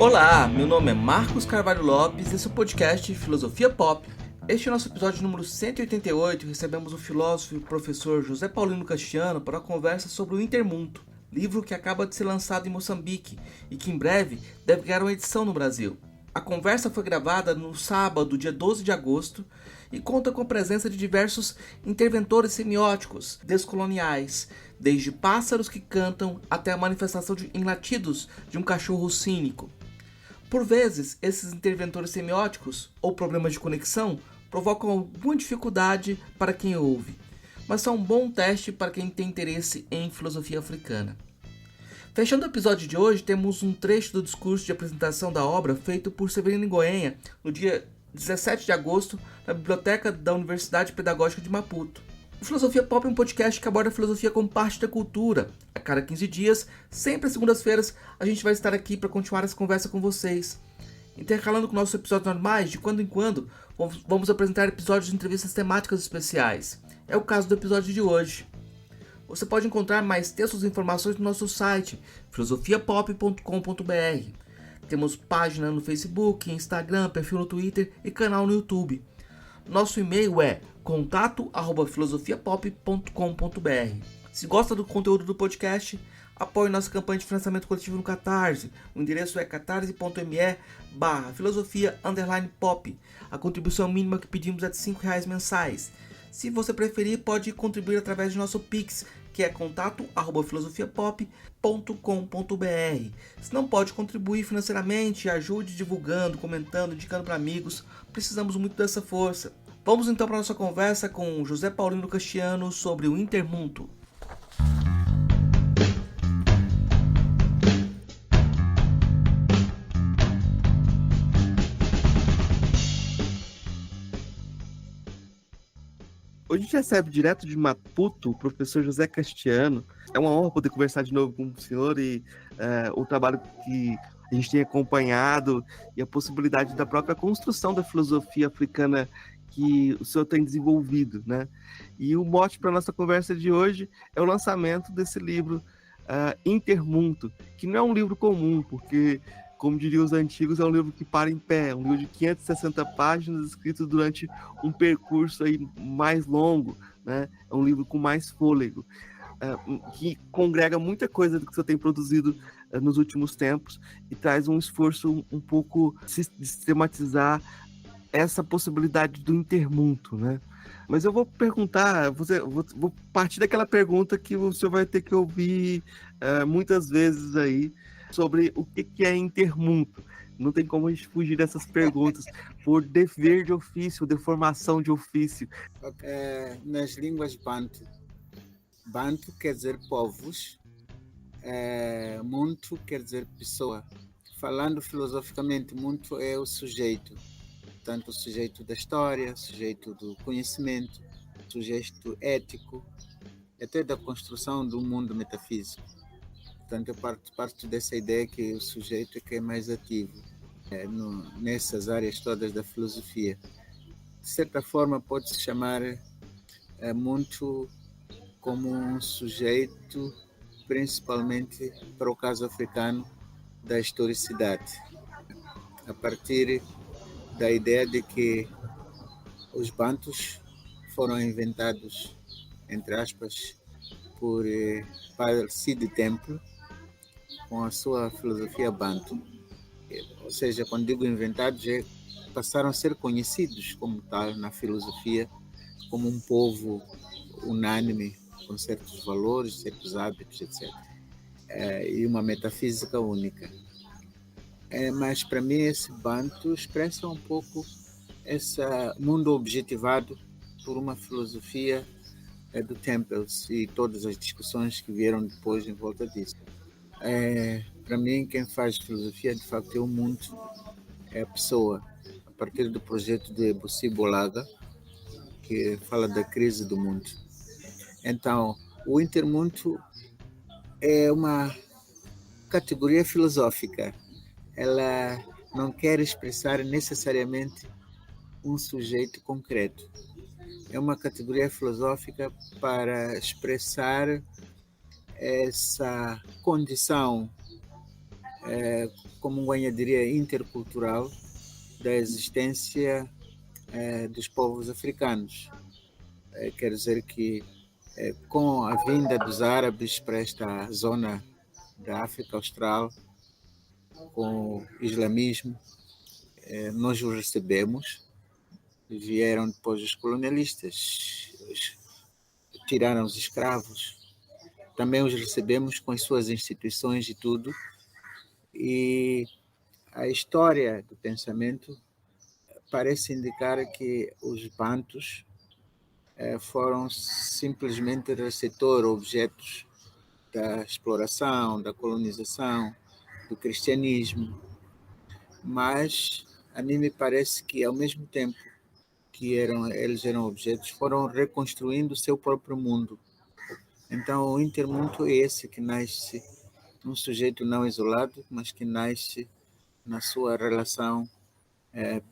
Olá, meu nome é Marcos Carvalho Lopes e esse é o podcast Filosofia Pop. Este é o nosso episódio número 188 e recebemos o filósofo e professor José Paulino Castiano para uma conversa sobre o Intermundo, livro que acaba de ser lançado em Moçambique e que em breve deve ganhar uma edição no Brasil. A conversa foi gravada no sábado, dia 12 de agosto, e conta com a presença de diversos interventores semióticos descoloniais, desde pássaros que cantam até a manifestação em latidos de um cachorro cínico. Por vezes, esses interventores semióticos, ou problemas de conexão, provocam alguma dificuldade para quem ouve, mas são um bom teste para quem tem interesse em filosofia africana. Fechando o episódio de hoje, temos um trecho do discurso de apresentação da obra feito por Severino Goenha no dia 17 de agosto na biblioteca da Universidade Pedagógica de Maputo. O Filosofia Pop é um podcast que aborda a filosofia como parte da cultura. A cada 15 dias, sempre às segundas-feiras, a gente vai estar aqui para continuar essa conversa com vocês. Intercalando com nossos episódios normais, de quando em quando, vamos apresentar episódios de entrevistas temáticas especiais. É o caso do episódio de hoje. Você pode encontrar mais textos e informações no nosso site, filosofiapop.com.br. Temos página no Facebook, Instagram, perfil no Twitter e canal no YouTube. Nosso e-mail é contato@filosofiapop.com.br. Se gosta do conteúdo do podcast, apoie nossa campanha de financiamento coletivo no Catarse. O endereço é catarse.me/filosofia_pop. A contribuição mínima que pedimos é de R$5 mensais. Se você preferir, pode contribuir através de nosso Pix, que é contato@filosofiapop.com.br. Se não pode contribuir financeiramente, ajude divulgando, comentando, indicando para amigos. Precisamos muito dessa força. Vamos então para a nossa conversa com José Paulino Castiano sobre o Intermundo. Hoje a gente recebe direto de Maputo o professor José Castiano. É uma honra poder conversar de novo com o senhor e o trabalho que a gente tem acompanhado e a possibilidade da própria construção da filosofia africana que o senhor tem desenvolvido, né? E o mote para a nossa conversa de hoje é o lançamento desse livro Intermundo, que não é um livro comum, porque, como diriam os antigos, é um livro que para em pé, é um livro de 560 páginas, escrito durante um percurso aí mais longo, né? É um livro com mais fôlego, que congrega muita coisa do que você tem produzido nos últimos tempos e traz um esforço um pouco de sistematizar essa possibilidade do intermundo, né? Mas eu vou perguntar, vou partir daquela pergunta que o senhor vai ter que ouvir muitas vezes aí, sobre o que é intermundo. Não tem como a gente fugir dessas perguntas, por dever de ofício, deformação de ofício. Nas línguas Bantu, Bantu quer dizer povos, Muntu quer dizer pessoa. Falando filosoficamente, Muntu é o sujeito, tanto o sujeito da história, sujeito do conhecimento, sujeito ético, até da construção do mundo metafísico. Portanto, eu parto dessa ideia que o sujeito é que é mais ativo nessas áreas todas da filosofia. De certa forma, pode-se chamar muito como um sujeito, principalmente para o caso africano, da historicidade, a partir da ideia de que os bantus foram inventados, entre aspas, por Padre Cide Temple, com a sua filosofia bantu. Ou seja, quando digo inventados, passaram a ser conhecidos como tal na filosofia, como um povo unânime, com certos valores, certos hábitos, etc. E uma metafísica única. Mas para mim esse bantu expressa um pouco esse mundo objetivado por uma filosofia do Temples e todas as discussões que vieram depois em volta disso. Para mim, quem faz filosofia, de facto, é o mundo, é a pessoa, a partir do projeto de Bussi Bolaga, que fala da crise do mundo. Então, o intermundo é uma categoria filosófica. Ela não quer expressar necessariamente um sujeito concreto. É uma categoria filosófica para expressar essa condição como Nguyen diria, intercultural da existência dos povos africanos. Quer dizer que, com a vinda dos árabes para esta zona da África Austral, com o islamismo, nós os recebemos. Vieram depois os colonialistas, tiraram os escravos. Também os recebemos com as suas instituições e tudo. E a história do pensamento parece indicar que os bantus foram simplesmente receptor, objetos da exploração, da colonização, do cristianismo. Mas a mim me parece que, ao mesmo tempo que eles eram objetos, foram reconstruindo o seu próprio mundo. Então, o intermundo é esse que nasce num sujeito não isolado, mas que nasce na sua relação,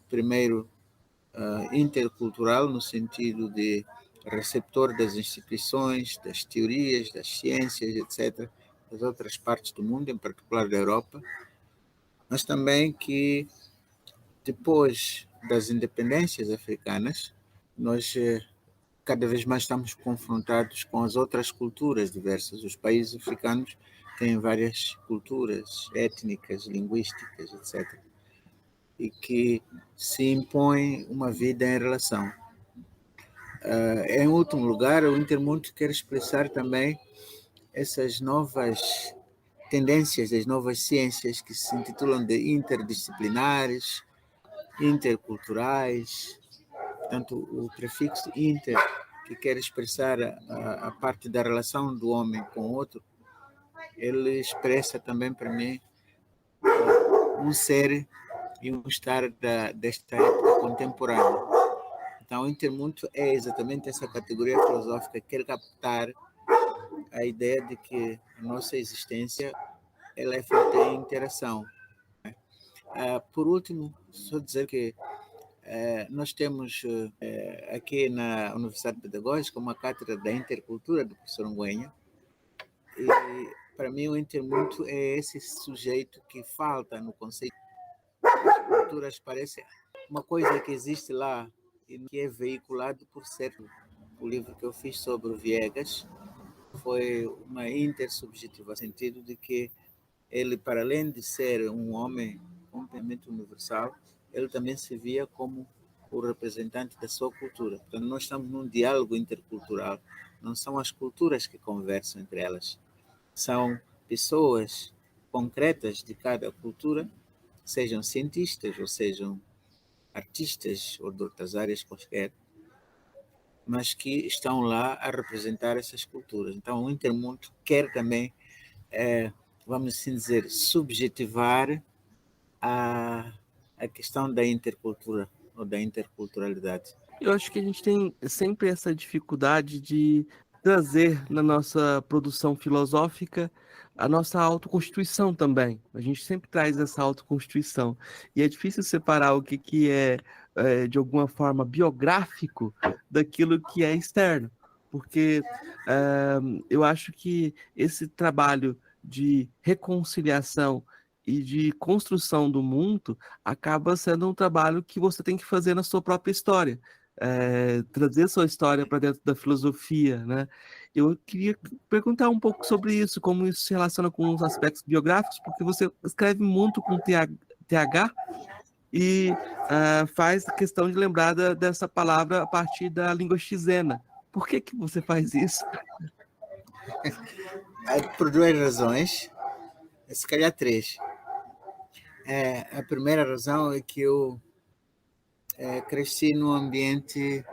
primeiro, intercultural, no sentido de receptor das instituições, das teorias, das ciências, etc., das outras partes do mundo, em particular da Europa, mas também que, depois das independências africanas, nós cada vez mais estamos confrontados com as outras culturas diversas. Os países africanos têm várias culturas étnicas, linguísticas, etc., e que se impõe uma vida em relação. Em último lugar, o Intermundo quer expressar também essas novas tendências das novas ciências que se intitulam de interdisciplinares, interculturais. Portanto, o prefixo inter, que quer expressar a parte da relação do homem com o outro, ele expressa também para mim um ser e um estar desta época contemporânea. Então, o intermundo é exatamente essa categoria filosófica que quer captar a ideia de que a nossa existência ela é feita em interação. Por último, só dizer que nós temos aqui na Universidade Pedagógica uma cátedra da intercultura do professor Nguyen, e para mim o intermundo é esse sujeito que falta no conceito. As culturas parece uma coisa que existe lá e que é veiculado por certo. O livro que eu fiz sobre o Viegas foi uma intersubjetiva, no sentido de que ele, para além de ser um homem completamente universal, ele também se via como o representante da sua cultura. Portanto, nós estamos num diálogo intercultural. Não são as culturas que conversam entre elas. São pessoas concretas de cada cultura, sejam cientistas ou sejam artistas ou de outras áreas quaisquer, mas que estão lá a representar essas culturas. Então, o Intermundo quer também, vamos assim dizer, subjetivar a questão da intercultura ou da interculturalidade. Eu acho que a gente tem sempre essa dificuldade de trazer na nossa produção filosófica a nossa autoconstituição também. A gente sempre traz essa autoconstituição. E é difícil separar o que é, de alguma forma, biográfico daquilo que é externo. Porque eu acho que esse trabalho de reconciliação e de construção do mundo acaba sendo um trabalho que você tem que fazer na sua própria história. Trazer sua história para dentro da filosofia, né? Eu queria perguntar um pouco sobre isso, como isso se relaciona com os aspectos biográficos, porque você escreve muito com TH e faz questão de lembrar dessa palavra a partir da língua xizena. Por que você faz isso? Por duas razões, se calhar três. A primeira razão é que eu cresci num ambiente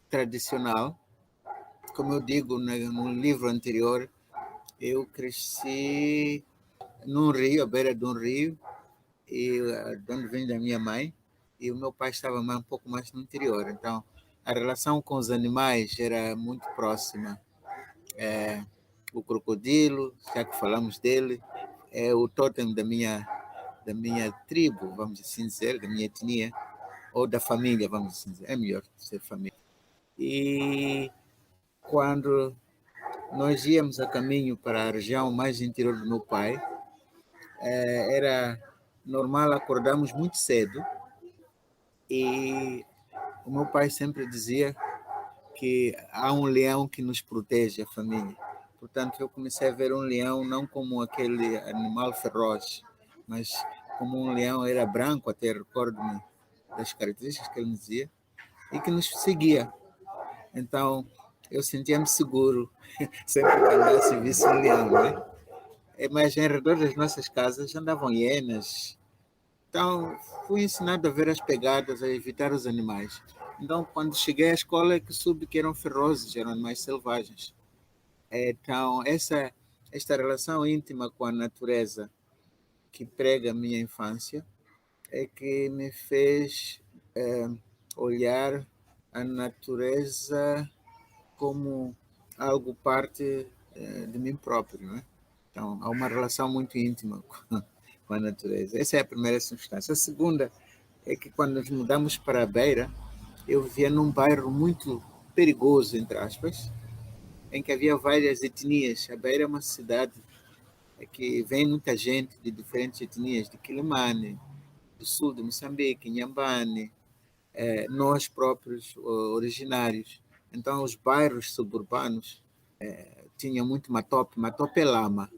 tradicional. Como eu digo no livro anterior, eu cresci num rio, à beira de um rio, e de onde vem da minha mãe, e o meu pai estava um pouco mais no interior. Então, a relação com os animais era muito próxima. O crocodilo, já que falamos dele, é o totem da minha tribo, vamos assim dizer, da minha etnia, ou da família, vamos assim dizer. É melhor ser família. E quando nós íamos a caminho para a região mais interior do meu pai, era normal acordarmos muito cedo e o meu pai sempre dizia que há um leão que nos protege, a família. Portanto, eu comecei a ver um leão não como aquele animal feroz, mas como um leão, era branco até, recordo-me das características que ele me dizia, e que nos seguia. Então, eu sentia-me seguro sempre que andasse e visse um leão, né? Mas em redor das nossas casas andavam hienas. Então, fui ensinado a ver as pegadas, a evitar os animais. Então, quando cheguei à escola, é que soube que eram ferozes, eram animais selvagens. Então, esta relação íntima com a natureza que prega a minha infância é que me fez olhar a natureza como algo parte de mim próprio, né? Então, há uma relação muito íntima com a natureza. Essa é a primeira substância. A segunda é que quando nos mudamos para a Beira, eu vivia num bairro muito perigoso, entre aspas, em que havia várias etnias. A Beira é uma cidade que vem muita gente de diferentes etnias, de Quilimane, do sul de Moçambique, Inhambane, nós próprios originários. Então, os bairros suburbanos tinham muito matope, matope é lama,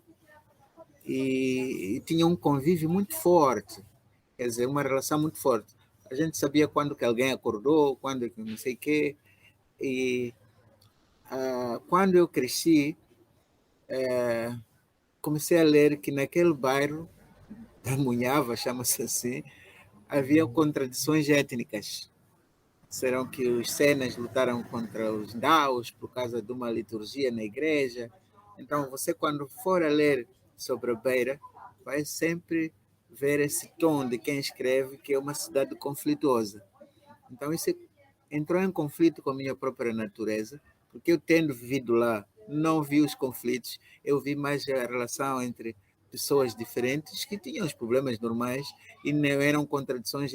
e tinha um convívio muito forte, quer dizer, uma relação muito forte. A gente sabia quando que alguém acordou, quando que não sei o quê, e quando eu cresci, comecei a ler que naquele bairro da Munhava, chama-se assim, havia contradições étnicas. Serão que os Senas lutaram contra os Daos por causa de uma liturgia na igreja. Então, você, quando for a ler sobre a Beira, vai sempre ver esse tom de quem escreve que é uma cidade conflituosa. Então, isso entrou em conflito com a minha própria natureza, porque eu, tendo vivido lá, não vi os conflitos, eu vi mais a relação entre pessoas diferentes que tinham os problemas normais e não eram contradições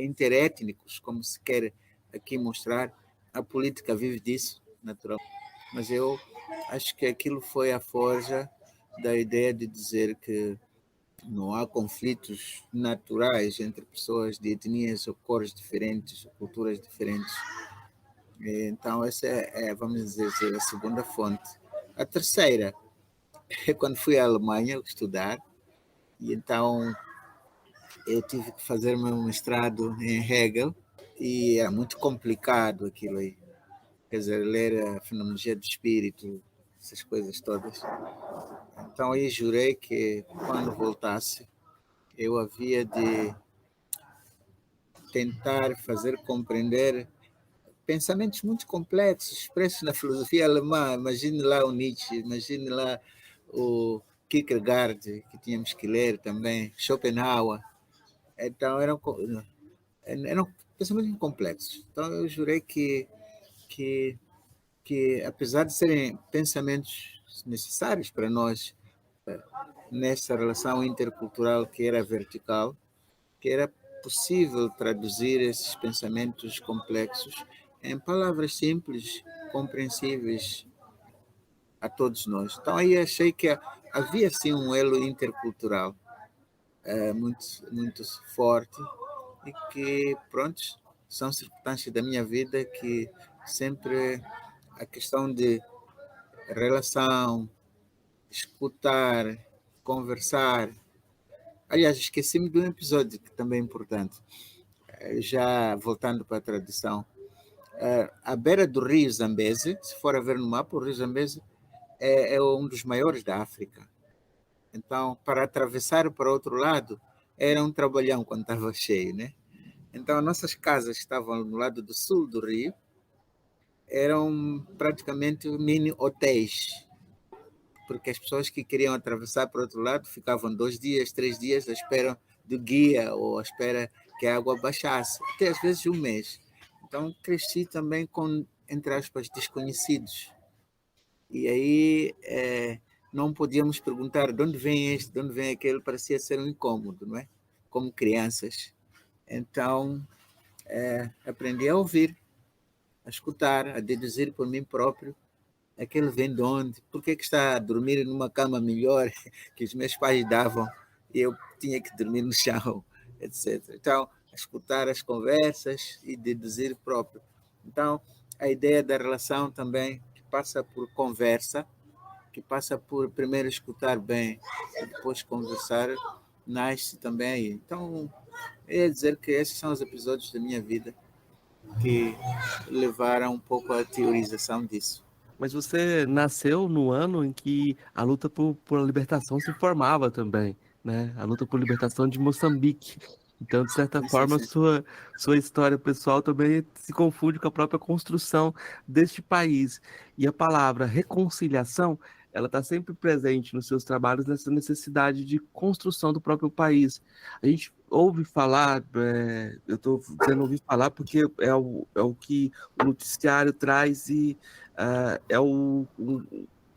interétnicos, como se quer aqui mostrar. A política vive disso, naturalmente. Mas eu acho que aquilo foi a forja da ideia de dizer que não há conflitos naturais entre pessoas de etnias ou cores diferentes, ou culturas diferentes. Então, essa vamos dizer, a segunda fonte. A terceira é quando fui à Alemanha estudar, e então eu tive que fazer meu mestrado em Hegel, e era muito complicado aquilo aí. Quer dizer, ler a fenomenologia do espírito, essas coisas todas. Então, aí jurei que quando voltasse, eu havia de tentar fazer compreender pensamentos muito complexos expressos na filosofia alemã. Imagine lá o Nietzsche, imagine lá o Kierkegaard, que tínhamos que ler também, Schopenhauer. Então, eram pensamentos muito complexos. Então, eu jurei que, que apesar de serem pensamentos necessários para nós, nessa relação intercultural que era vertical, que era possível traduzir esses pensamentos complexos em palavras simples, compreensíveis a todos nós. Então aí achei que havia sim um elo intercultural muito, muito forte e que, pronto, são circunstâncias da minha vida que sempre a questão de relação, escutar, conversar. Aliás, esqueci-me de um episódio que também é importante. Já voltando para a tradição, à beira do rio Zambeze, se for a ver no mapa, o rio Zambeze é um dos maiores da África. Então, para atravessar para o outro lado, era um trabalhão quando estava cheio, né? Então, nossas casas que estavam no lado do sul do rio eram praticamente mini hotéis, porque as pessoas que queriam atravessar para o outro lado ficavam 2 dias, 3 dias à espera do guia ou à espera que a água baixasse, até às vezes um mês. Então, cresci também com, entre aspas, desconhecidos. E aí não podíamos perguntar de onde vem este, de onde vem aquele, parecia ser um incômodo, não é? Como crianças. Então, aprendi a ouvir, a escutar, a deduzir por mim próprio aquele vem de onde, por que está a dormir numa cama melhor que os meus pais davam e eu tinha que dormir no chão, etc. Então, escutar as conversas e deduzir próprio. Então, a ideia da relação também, que passa por conversa, que passa por primeiro escutar bem e depois conversar, nasce também aí. Então, eu ia dizer que esses são os episódios da minha vida que levaram um pouco à teorização disso. Mas você nasceu no ano em que a luta por libertação se formava também, né? A luta por libertação de Moçambique. Então, de certa Sim, sim, forma, sim. sua história pessoal também se confunde com a própria construção deste país. E a palavra reconciliação, ela está sempre presente nos seus trabalhos nessa necessidade de construção do próprio país. A gente ouve falar, eu estou dizendo ouvir falar porque é o que o noticiário traz e é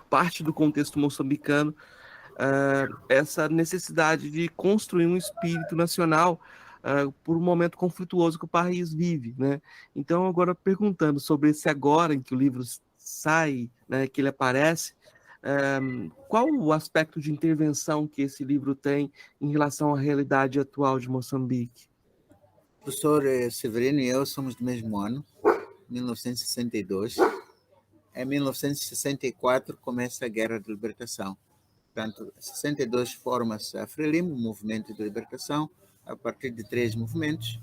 parte do contexto moçambicano, essa necessidade de construir um espírito nacional por um momento conflituoso que o país vive, né? Então, agora perguntando sobre esse agora em que o livro sai, né, que ele aparece, qual o aspecto de intervenção que esse livro tem em relação à realidade atual de Moçambique? O professor Severino e eu somos do mesmo ano, 1962. Em 1964 começa a Guerra de Libertação. Portanto, em 62 forma-se a Frelimo, o Movimento de Libertação, a partir de 3 movimentos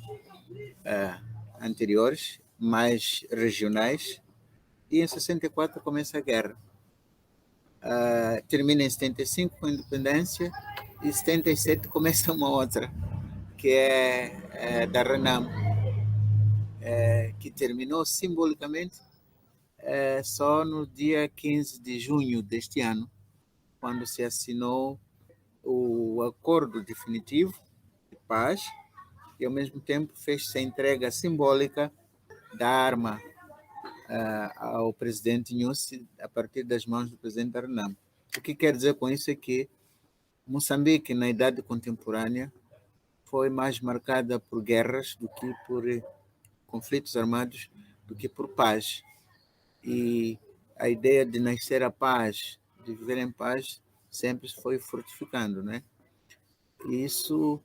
anteriores, mais regionais, e em 64 começa a guerra. Termina em 75 com a independência, e em 77 começa uma outra, que é da Renamo, que terminou simbolicamente só no dia 15 de junho deste ano, quando se assinou o acordo definitivo de paz e, ao mesmo tempo, fez-se a entrega simbólica da arma ao presidente Nyusi a partir das mãos do presidente Renamo. O que quer dizer com isso é que Moçambique, na idade contemporânea, foi mais marcada por guerras do que por conflitos armados, do que por paz. E a ideia de nascer a paz, de viver em paz, sempre foi frutificando, né? E isso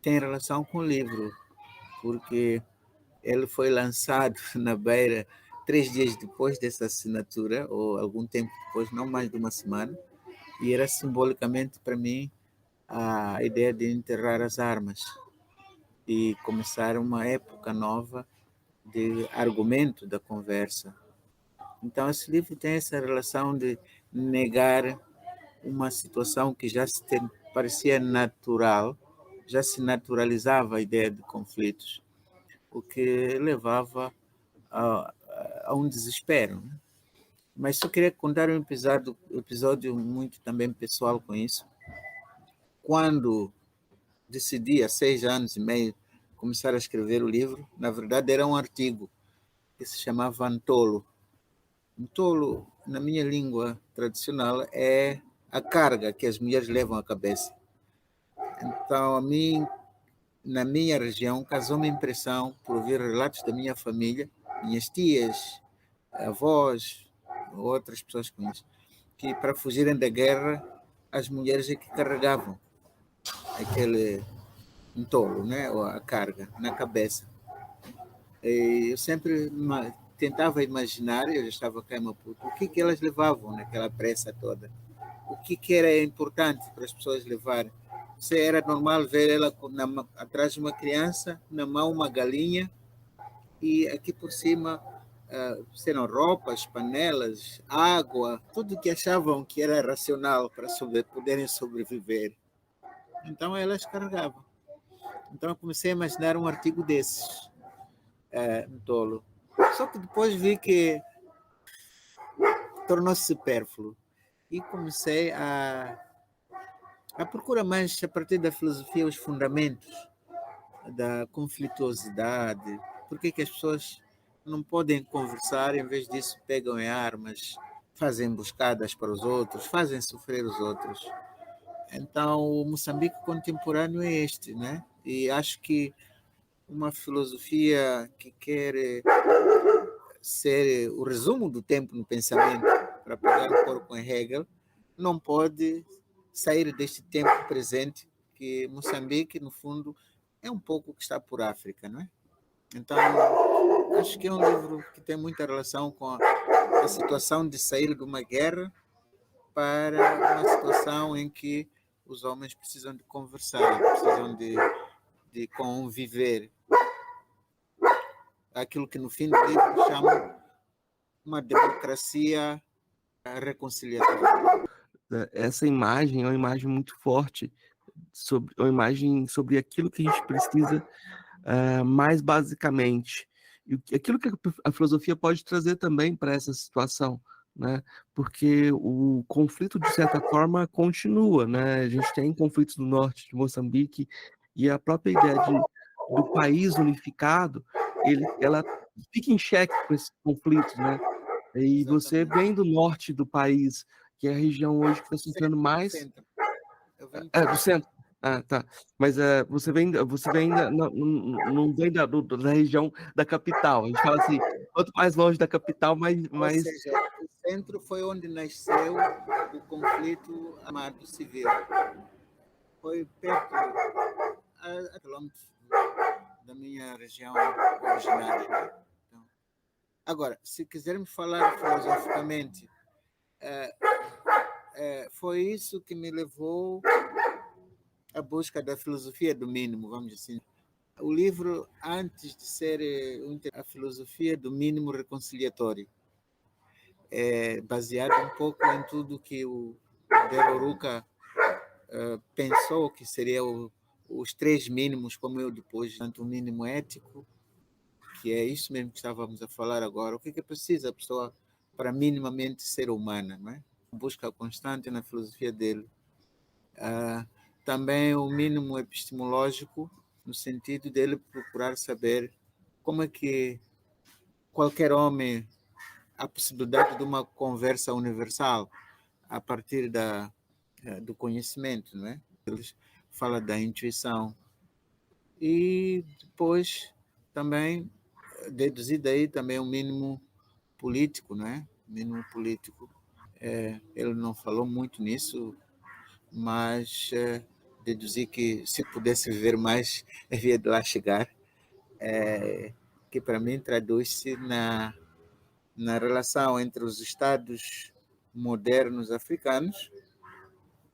tem relação com o livro, porque ele foi lançado na Beira 3 dias depois dessa assinatura, ou algum tempo depois, não mais de uma semana, e era simbolicamente para mim a ideia de enterrar as armas e começar uma época nova de argumento da conversa. Então, esse livro tem essa relação de negar uma situação que já parecia natural, já se naturalizava a ideia de conflitos, o que levava a um desespero. Né? Mas só queria contar um episódio muito também pessoal com isso. Quando decidi, há 6 anos e meio, começar a escrever o livro, na verdade era um artigo que se chamava Antolo. Antolo, na minha língua tradicional, é a carga que as mulheres levam à cabeça. Então, na minha região, causou-me impressão por ouvir relatos da minha família, minhas tias, avós, outras pessoas que conheço, que para fugirem da guerra, as mulheres é que carregavam aquele entolo, né, ou a carga, na cabeça. E eu sempre tentava imaginar, eu já estava cá em Maputo, o que elas levavam naquela pressa toda. O que era importante para as pessoas levarem. Se era normal ver ela atrás de uma criança, na mão uma galinha, e aqui por cima serão roupas, panelas, água, tudo que achavam que era racional para poderem sobreviver. Então elas carregavam. Então eu comecei a imaginar um artigo desses, no tolo. Só que depois vi que tornou-se supérfluo e comecei a procurar mais, a partir da filosofia, os fundamentos da conflituosidade. Por que as pessoas não podem conversar, em vez disso pegam em armas, fazem emboscadas para os outros, fazem sofrer os outros. Então, o Moçambique contemporâneo é este, né? E acho que uma filosofia que quer ser o resumo do tempo no pensamento, para pegar o corpo em Hegel, não pode sair deste tempo presente, que Moçambique, no fundo, é um pouco o que está por África, não é? Então, acho que é um livro que tem muita relação com a situação de sair de uma guerra para uma situação em que os homens precisam de conversar, precisam de conviver. Aquilo que no fim do livro chamam uma democracia reconciliatória. Essa imagem é uma imagem muito forte, uma imagem sobre aquilo que a gente precisa mais basicamente. E aquilo que a filosofia pode trazer também para essa situação, né? Porque o conflito, de certa forma, continua, né? A gente tem conflitos no norte de Moçambique e a própria ideia do país unificado, ela fica em xeque com esses conflitos, né? E você Exatamente. vem do norte do país, que é a região hoje que está sofrendo mais. Centro. Eu venho Do centro. Ah, tá. Mas você vem não vem da região da capital. A gente fala assim, quanto mais longe da capital, Ou mais... seja, o centro foi onde nasceu o conflito armado civil. Foi perto, a quilômetros da minha região originária. Né? Então, agora, se quisermos falar filosoficamente, foi isso que me levou à busca da filosofia do mínimo, vamos dizer assim. O livro, antes de ser a filosofia do mínimo reconciliatório, é baseado um pouco em tudo que o Deroruca pensou que seria os três mínimos, como eu depois, tanto o mínimo ético, que é isso mesmo que estávamos a falar agora. O que precisa a pessoa para minimamente ser humana, não é? Busca constante na filosofia dele. Também o mínimo epistemológico, no sentido dele procurar saber como é que qualquer homem, a possibilidade de uma conversa universal a partir do conhecimento, não é? Ele fala da intuição. E depois também deduzir daí também o mínimo político, não é? Mínimo político. Ele não falou muito nisso, mas deduzi que se pudesse viver mais, havia de lá chegar, que para mim traduz-se na relação entre os Estados modernos africanos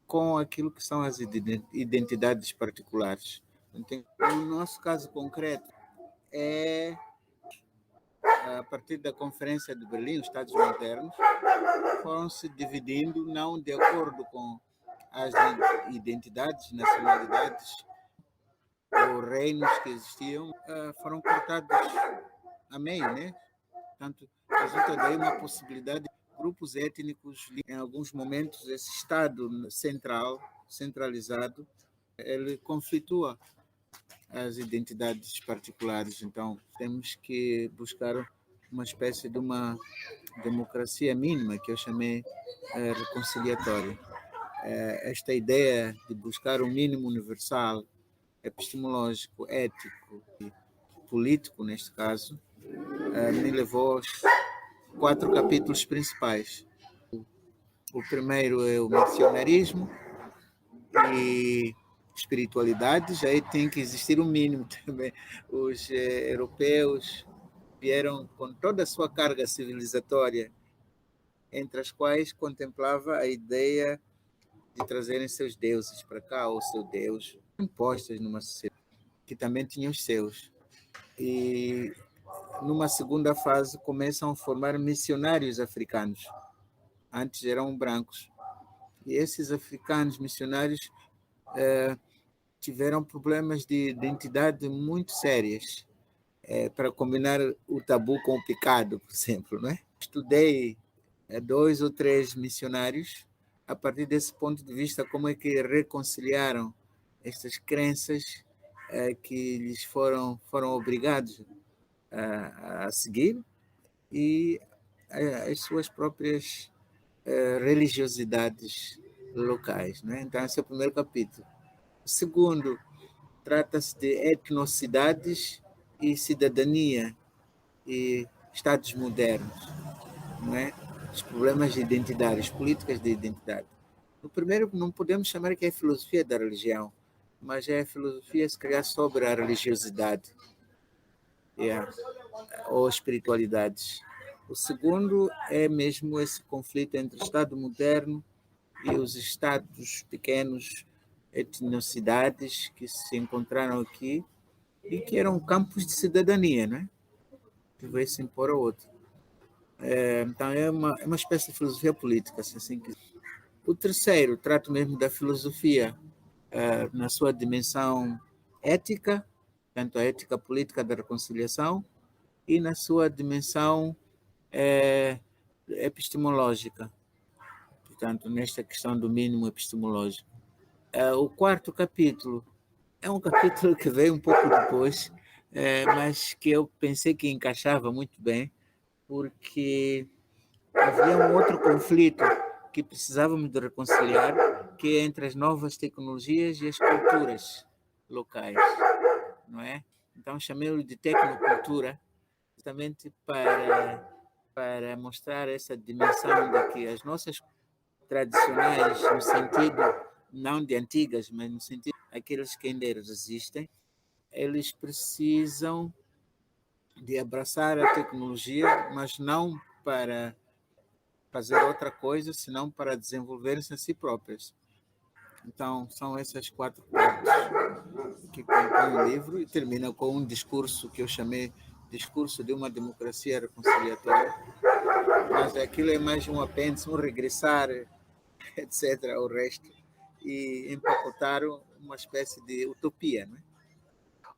com aquilo que são as identidades particulares. Então, no nosso caso concreto, é a partir da Conferência de Berlim, os Estados modernos foram se dividindo não de acordo com as identidades, nacionalidades ou reinos que existiam, foram cortados a meio, né? Portanto, resulta daí uma possibilidade de grupos étnicos, em alguns momentos, esse Estado centralizado, ele conflitua as identidades particulares. Então, temos que buscar uma espécie de uma democracia mínima, que eu chamei reconciliatória. Esta ideia de buscar o mínimo universal, epistemológico, ético e político, neste caso, me levou aos 4 capítulos principais. O primeiro é o missionarismo e espiritualidades, aí tem que existir um mínimo também. Os europeus vieram com toda a sua carga civilizatória, entre as quais contemplava a ideia de trazerem seus deuses para cá, ou seu Deus, impostas numa sociedade que também tinha os seus. E numa segunda fase começam a formar missionários africanos. Antes eram brancos. E esses africanos missionários tiveram problemas de identidade muito sérios, para combinar o tabu com o pecado, por exemplo. Né? Estudei 2 ou 3 missionários, a partir desse ponto de vista, como é que reconciliaram estas crenças que lhes foram obrigados a seguir e as suas próprias religiosidades locais. Né? Então, esse é o primeiro capítulo. O segundo trata-se de etnocidades e cidadania e estados modernos, não é? Os problemas de identidade, as políticas de identidade. No primeiro, não podemos chamar que é filosofia da religião, mas é a filosofia, se calhar, sobre a religiosidade, ou espiritualidades. O segundo é mesmo esse conflito entre o Estado moderno e os estados pequenos, etnocidades que se encontraram aqui e que eram campos de cidadania, né? Que veio se impor ao outro. Então é uma espécie de filosofia política, se assim quiser. O terceiro trata mesmo da filosofia na sua dimensão ética, tanto a ética política da reconciliação, e na sua dimensão epistemológica, portanto, nesta questão do mínimo epistemológico. O quarto capítulo é um capítulo que veio um pouco depois, mas que eu pensei que encaixava muito bem, porque havia um outro conflito que precisávamos de reconciliar, que é entre as novas tecnologias e as culturas locais, não é? Então chamei-o de tecnocultura, justamente para mostrar essa dimensão de que as nossas tradicionais, no sentido não de antigas, mas no sentido aqueles que ainda existem, eles precisam de abraçar a tecnologia, mas não para fazer outra coisa, senão para desenvolverem-se a si próprias. Então, são essas quatro partes que compõem o livro e termina com um discurso que eu chamei Discurso de uma Democracia Reconciliatória. Mas aquilo é mais um apêndice, um regressar, etc., ao resto, e empacotaram uma espécie de utopia, né?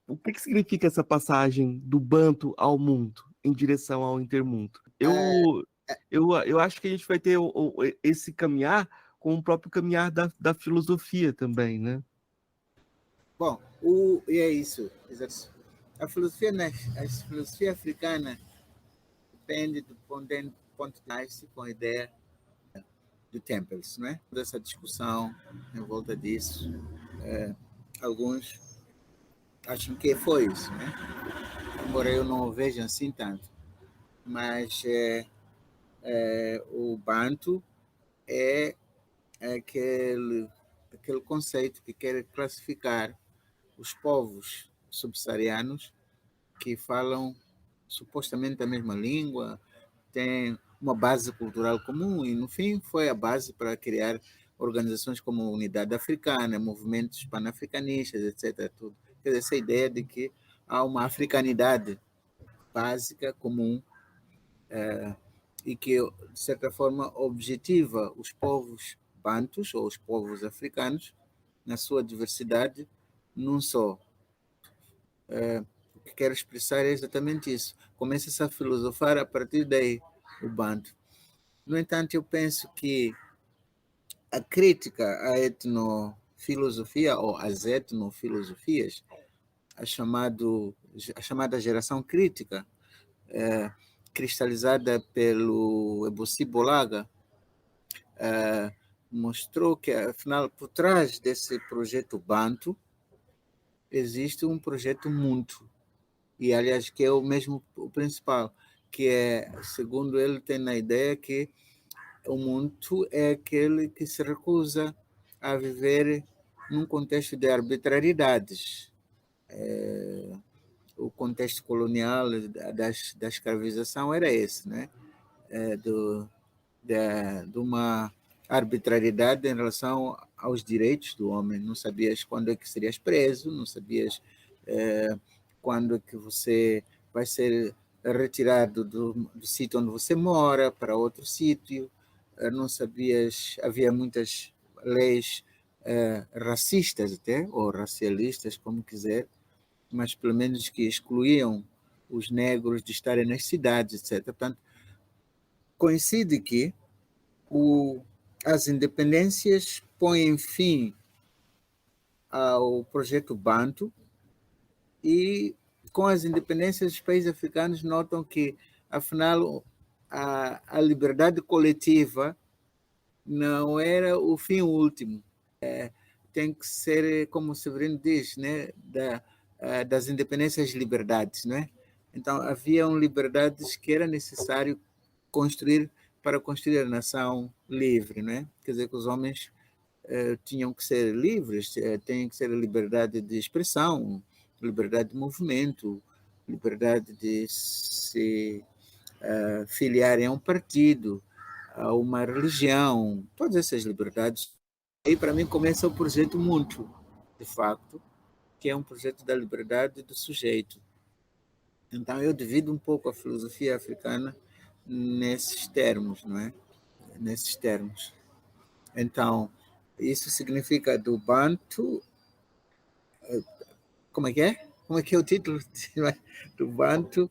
O que significa essa passagem do Banto ao mundo, em direção ao intermundo? Eu acho que a gente vai ter esse caminhar com o próprio caminhar da filosofia também, né? Bom, e é isso. A filosofia africana depende do ponto de vista com a ideia do Temples, não é? Toda essa discussão em volta disso, alguns acham que foi isso, né? Embora eu não o veja assim tanto. Mas o Bantu é aquele conceito que quer classificar os povos subsaarianos que falam supostamente a mesma língua, têm uma base cultural comum e, no fim, foi a base para criar organizações como a Unidade Africana, movimentos panafricanistas, etc. Tudo. Quer dizer, essa ideia de que há uma africanidade básica, comum, e que, de certa forma, objetiva os povos bantus, ou os povos africanos, na sua diversidade, num só. O que quero expressar é exatamente isso. Começa-se a filosofar a partir daí, o banto. No entanto, eu penso que a crítica à etnofilosofia, ou às etnofilosofias, a chamada geração crítica, cristalizada pelo Ebossi Bolaga, mostrou que, afinal, por trás desse projeto Bantu, existe um projeto Muntu, e, aliás, que é o mesmo o principal, que é, segundo ele, tem na ideia que o Muntu é aquele que se recusa a viver num contexto de arbitrariedades. O contexto colonial da escravização era esse, né? De uma arbitrariedade em relação aos direitos do homem. Não sabias quando é que serias preso, não sabias quando é que você vai ser retirado do sítio onde você mora para outro sítio, não sabias, havia muitas leis racistas até, ou racialistas, como quiser, mas pelo menos que excluíam os negros de estarem nas cidades, etc. Portanto, coincide que as independências põem fim ao projeto Bantu e, com as independências, os países africanos notam que, afinal, a liberdade coletiva não era o fim último. Tem que ser, como o Severino diz, né, das independências liberdades, né? Então, haviam liberdades que era necessário construir para construir a nação livre, né? Quer dizer, que os homens tinham que ser livres, tem que ser a liberdade de expressão, liberdade de movimento, liberdade de se filiarem a um partido, a uma religião, todas essas liberdades. Aí, para mim, começa o projeto Muntu, de facto, que é um projeto da liberdade do sujeito. Então, eu divido um pouco a filosofia africana nesses termos, não é? Nesses termos. Então, isso significa do Bantu. Como é que é? Como é que é o título? Do Bantu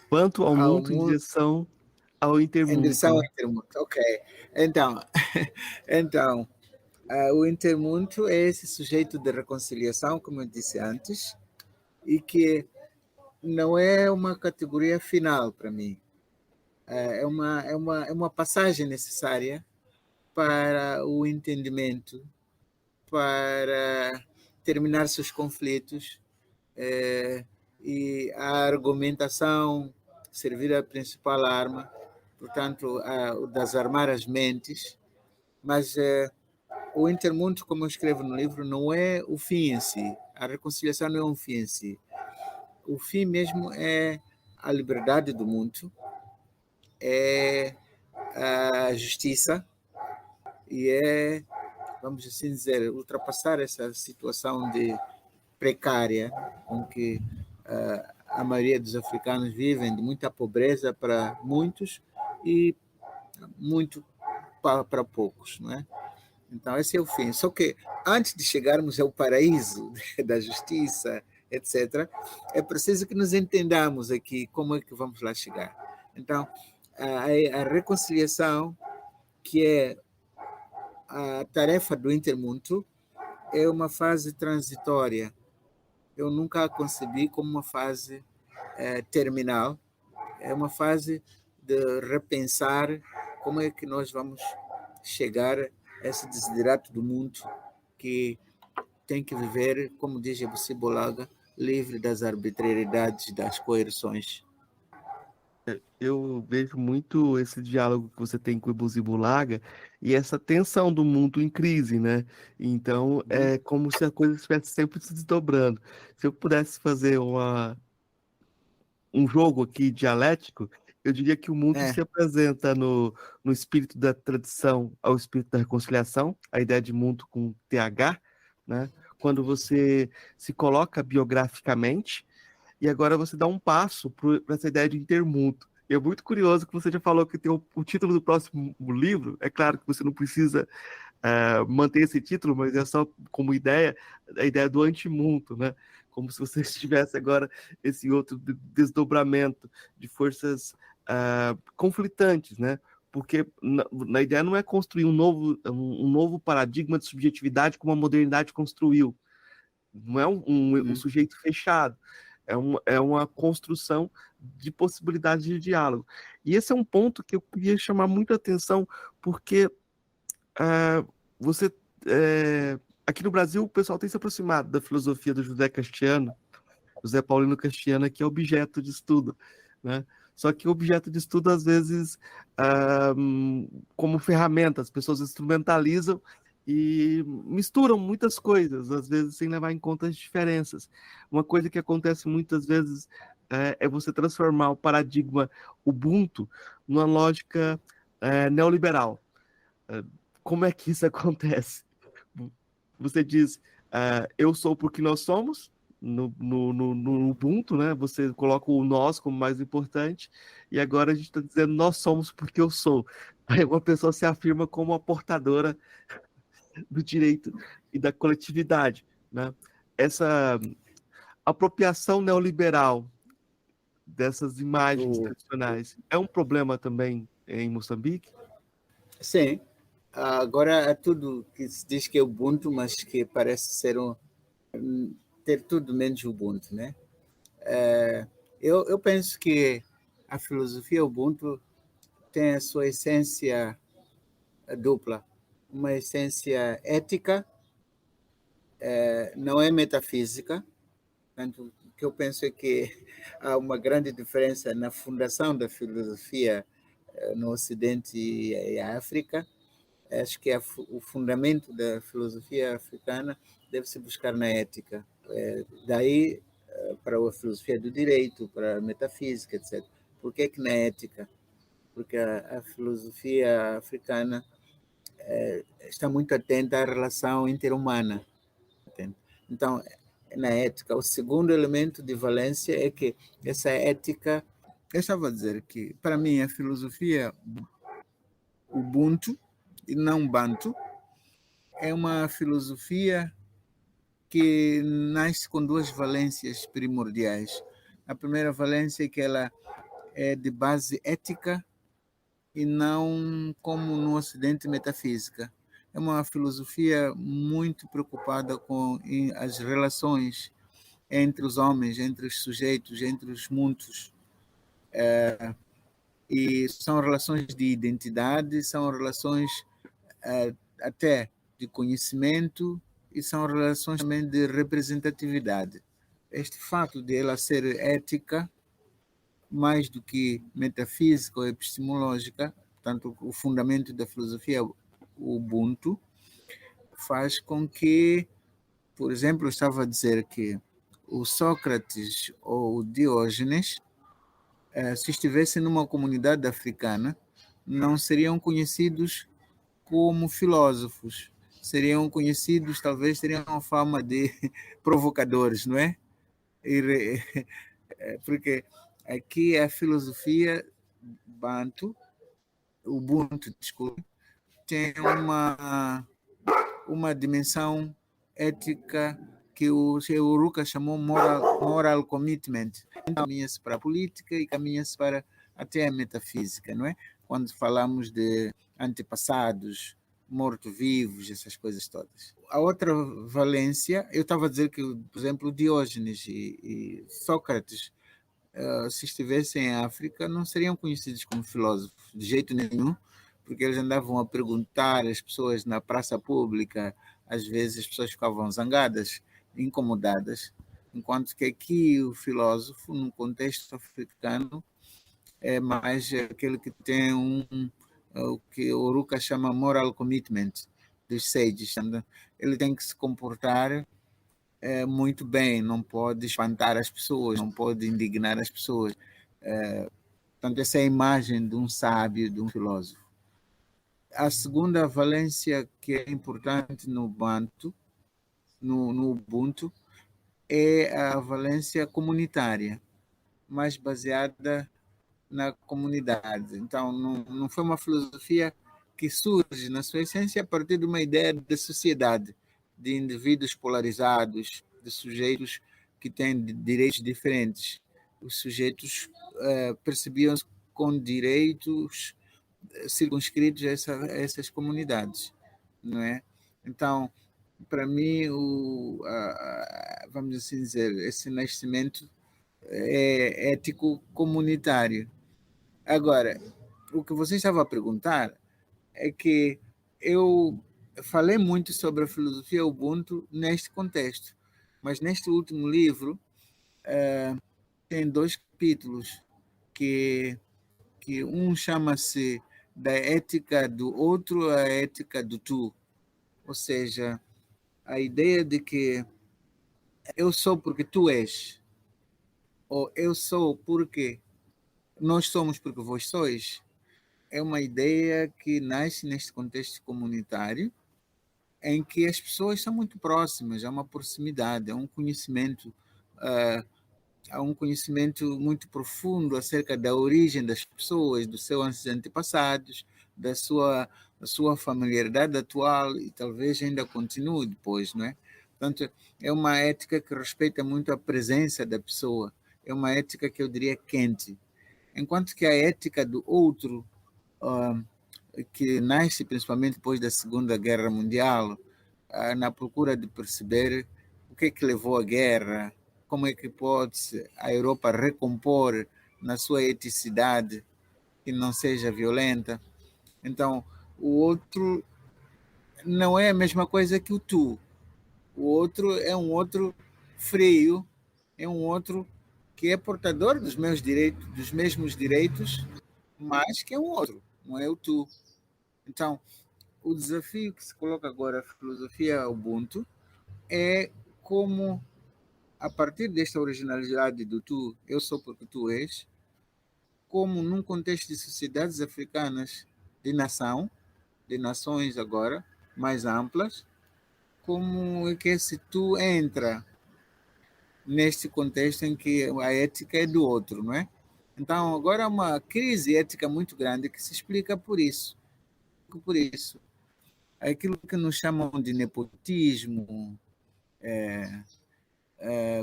Quanto ao ao mundo em mundo, direção ao em intermundo, direção ao né? intermundo. Ok. Então, então o intermundo é esse sujeito de reconciliação, como eu disse antes, e que não é uma categoria final para mim. É uma passagem necessária para o entendimento, para terminar seus conflitos, e a argumentação servir a principal arma, portanto, o desarmar as mentes, mas o intermundo, como eu escrevo no livro, não é o fim em si. A reconciliação não é um fim em si. O fim mesmo é a liberdade do mundo, é a justiça e é, vamos assim dizer, ultrapassar essa situação de precária com que a maioria dos africanos vivem, de muita pobreza para muitos e muito para poucos, não é? Então, esse é o fim. Só que antes de chegarmos ao paraíso da justiça, etc., é preciso que nos entendamos aqui como é que vamos lá chegar. Então, a reconciliação, que é a tarefa do intermundo, é uma fase transitória. Eu nunca a concebi como uma fase terminal. É uma fase de repensar como é que nós vamos chegar a esse desiderato do mundo que tem que viver, como diz Ebussi Bolaga, livre das arbitrariedades, das coerções. Eu vejo muito esse diálogo que você tem com o Ibuzi Bulaga e essa tensão do mundo em crise, né? Então, é como se a coisa estivesse sempre se desdobrando. Se eu pudesse fazer um jogo aqui dialético, eu diria que o mundo se É, apresenta no espírito da tradição ao espírito da reconciliação, a ideia de mundo com TH, né? Quando você se coloca biograficamente, e agora você dá um passo para essa ideia de intermundo. E é muito curioso que você já falou que tem o título do próximo livro. É claro que você não precisa manter esse título, mas é só como ideia, a ideia do antimundo, né? Como se você tivesse agora esse outro desdobramento de forças conflitantes, né? Porque na ideia não é construir um novo paradigma de subjetividade como a modernidade construiu. Não é um sujeito fechado, é uma construção de possibilidades de diálogo. E esse é um ponto que eu queria chamar muita atenção, porque você aqui no Brasil o pessoal tem se aproximado da filosofia do José Paulino Castiano, que é objeto de estudo, né? Só que o objeto de estudo, às vezes, como ferramenta, as pessoas instrumentalizam e misturam muitas coisas, às vezes sem levar em conta as diferenças. Uma coisa que acontece muitas vezes é você transformar o paradigma Ubuntu numa lógica neoliberal. Como é que isso acontece? Você diz, eu sou porque nós somos, no Ubuntu, né? Você coloca o nós como mais importante, e agora a gente está dizendo nós somos porque eu sou. Aí uma pessoa se afirma como a portadora do direito e da coletividade, né? Essa apropriação neoliberal dessas imagens o, tradicionais é um problema também em Moçambique? sim, agora é tudo que se diz que é Ubuntu, mas que parece ser ter tudo menos Ubuntu, né? Eu penso que a filosofia Ubuntu tem a sua essência dupla, uma essência ética, não é metafísica. Portanto, o que eu penso é que há uma grande diferença na fundação da filosofia no Ocidente e África. Acho que o fundamento da filosofia africana deve-se buscar na ética. Daí, para a filosofia do direito, para a metafísica, etc. Por que na ética? Porque a filosofia africana está muito atenta à relação interhumana. Entende? Então, na ética, o segundo elemento de valência é que essa ética... Eu estava a dizer que, para mim, a filosofia Ubuntu, e não Bantu, é uma filosofia que nasce com duas valências primordiais. A primeira valência é que ela é de base ética e não como no Ocidente metafísica. É uma filosofia muito preocupada com as relações entre os homens, entre os sujeitos, entre os mundos. E são relações de identidade, são relações até de conhecimento e são relações também de representatividade. Este fato de ela ser ética, mais do que metafísica ou epistemológica, portanto, o fundamento da filosofia Ubuntu, faz com que, por exemplo, eu estava a dizer que o Sócrates ou o Diógenes, se estivessem numa comunidade africana, não seriam conhecidos como filósofos, seriam conhecidos, talvez teriam a fama de provocadores, não é? Porque aqui a filosofia Bantu, Ubuntu, desculpe, tem uma dimensão ética que o Uruka chamou moral commitment. Caminha-se para a política e caminha-se para até a metafísica, não é? Quando falamos de antepassados, mortos-vivos, essas coisas todas. A outra valência, eu estava a dizer que, por exemplo, Diógenes e Sócrates, se estivessem em África, não seriam conhecidos como filósofos, de jeito nenhum, porque eles andavam a perguntar às pessoas na praça pública, às vezes as pessoas ficavam zangadas, incomodadas, enquanto que aqui o filósofo, no contexto africano, é mais aquele que tem o que o Uruka chama moral commitment dos sages. Ele tem que se comportar muito bem, não pode espantar as pessoas, não pode indignar as pessoas. Portanto, essa é a imagem de um sábio, de um filósofo. A segunda valência que é importante no Bantu, no Ubuntu, é a valência comunitária, mais baseada na comunidade. Então, não foi uma filosofia que surge, na sua essência, a partir de uma ideia de sociedade, de indivíduos polarizados, de sujeitos que têm direitos diferentes. Os sujeitos percebiam-se com direitos circunscritos a essas comunidades, não é? Então, para mim, vamos assim dizer, esse nascimento é ético comunitário. Agora, o que você estava a perguntar é que eu falei muito sobre a filosofia Ubuntu neste contexto, mas neste último livro tem 2 capítulos que um chama-se da ética do outro à ética do tu, ou seja, a ideia de que eu sou porque tu és, ou eu sou porque nós somos porque vós sois, é uma ideia que nasce neste contexto comunitário, em que as pessoas são muito próximas, há uma proximidade, há um conhecimento muito profundo acerca da origem das pessoas, dos seus antepassados, da sua familiaridade atual e talvez ainda continue depois, não é? Portanto, é uma ética que respeita muito a presença da pessoa, é uma ética que eu diria quente, enquanto que a ética do outro, que nasce principalmente depois da Segunda Guerra Mundial, na procura de perceber o que é que levou à guerra, como é que pode a Europa recompor na sua eticidade que não seja violenta. Então, o outro não é a mesma coisa que o tu. O outro é um outro frio, é um outro que é portador dos meus direitos, dos mesmos direitos, mas que é um outro, não é o tu. Então, o desafio que se coloca agora a filosofia Ubuntu é como, a partir desta originalidade do tu, eu sou porque tu és, como num contexto de sociedades africanas de nação, de nações agora mais amplas, como é que esse tu entra neste contexto em que a ética é do outro, não é? Então, agora há uma crise ética muito grande que se explica por isso. Por isso, aquilo que nos chamam de nepotismo,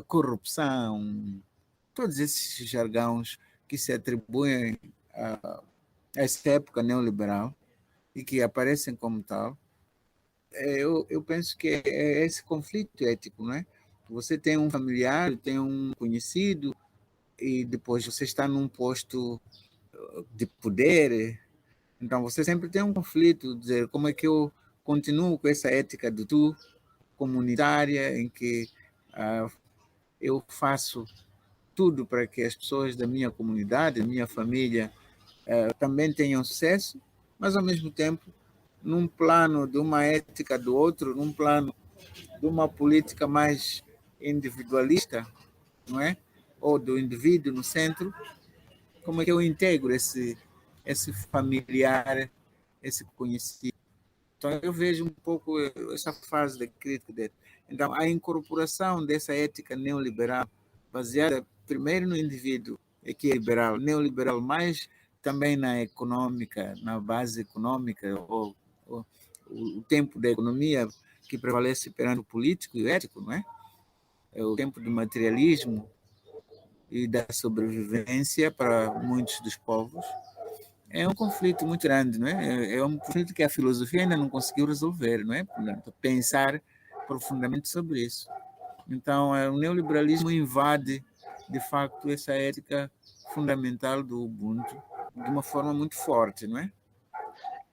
corrupção, todos esses jargões que se atribuem a essa época neoliberal e que aparecem como tal, eu penso que é esse conflito ético, não é? Você tem um familiar, tem um conhecido, e depois você está num posto de poder, então você sempre tem um conflito, dizer como é que eu continuo com essa ética do tu comunitária, em que eu faço tudo para que as pessoas da minha comunidade, da minha família, também tenham sucesso, mas ao mesmo tempo, num plano de uma ética do outro, num plano de uma política mais individualista, não é? Ou do indivíduo no centro, como é que eu integro esse familiar, esse conhecido? Então eu vejo um pouco essa fase da crítica dele. Então a incorporação dessa ética neoliberal, baseada primeiro no indivíduo, que é liberal, neoliberal, mas também na econômica, na base econômica, ou o tempo da economia que prevalece perante o político e o ético, não é? É o tempo do materialismo e da sobrevivência para muitos dos povos. É um conflito muito grande, não é? É um conflito que a filosofia ainda não conseguiu resolver, não é? Portanto, pensar profundamente sobre isso. Então, o neoliberalismo invade, de facto, essa ética fundamental do Ubuntu de uma forma muito forte, não é?